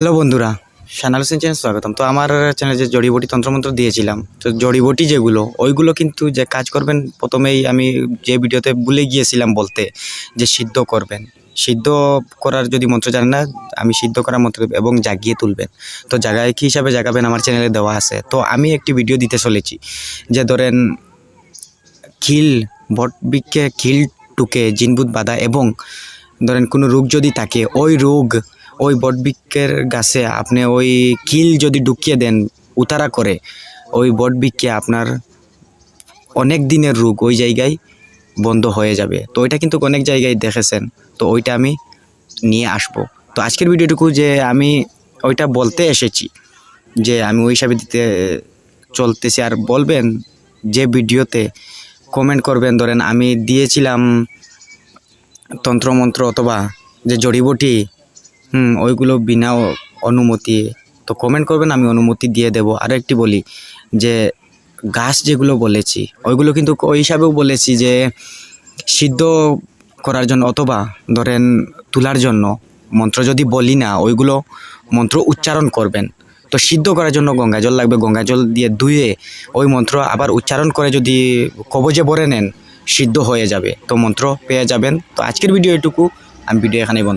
Hello বন্ধুরা, শানাল Hossain channel স্বাগতম। তো আমার চ্যানেলে যে জড়িবুটি তন্ত্রমন্ত্র দিয়েছিলাম, তো জড়িবুটি যেগুলো ওইগুলো কিন্তু যে কাজ করবেন, প্রথমেই আমি যে ভিডিওতে ভুলে গিয়েছিলাম বলতে, যে সিদ্ধ করবেন। সিদ্ধ করার যদি মন্ত্র জানেন না, আমি সিদ্ধ করার মন্ত্র এবং জাগিয়ে তুলবেন। তো জায়গায় কী হিসাবে জাগাবেন আমার চ্যানেলে দেওয়া আছে। তো আমি একটি ভিডিও দিতে চলেছি, যে ধরেন খিল বটবৃক্ষে খিল টুকে জিনভূত বাধা, এবং ধরেন কোনো রোগ যদি থাকে, ওই রোগ ওই বটবৃক্ষের গাছে আপনি ওই কিল যদি ঢুকিয়ে দেন উতারা করে, ওই বটবৃক্ষে আপনার অনেক দিনের রোগ ওই জায়গায় বন্ধ হয়ে যাবে। তো ওইটা কিন্তু অনেক জায়গায় দেখেছেন। তো ওইটা আমি নিয়ে আসব। তো আজকের ভিডিওটুকু যে আমি ওইটা বলতে এসেছি, যে আমি ওই হিসাবে দিতে চলতেছি। আর বলবেন যে ভিডিওতে কমেন্ট করবেন, ধরেন আমি দিয়েছিলাম তন্ত্রমন্ত্র অথবা যে জড়িবুটি, ওইগুলো বিনা অনুমতি, তো কমেন্ট করবেন, আমি অনুমতি দিয়ে দেব। আরও একটি বলি, যে গাছ যেগুলো বলেছি ওইগুলো কিন্তু ওই হিসাবেও বলেছি, যে সিদ্ধ করার জন্য অথবা ধরেন তোলার জন্য মন্ত্র যদি বলি না, ওইগুলো মন্ত্র উচ্চারণ করবেন। তো সিদ্ধ করার জন্য গঙ্গা জল লাগবে, গঙ্গা জল দিয়ে ধুয়ে ওই মন্ত্র আবার উচ্চারণ করে যদি কবজে ভরে নেন, সিদ্ধ হয়ে যাবে। তো মন্ত্র পেয়ে যাবেন। তো আজকের ভিডিও এটুকু, আমি ভিডিও এখানেই বন্ধ।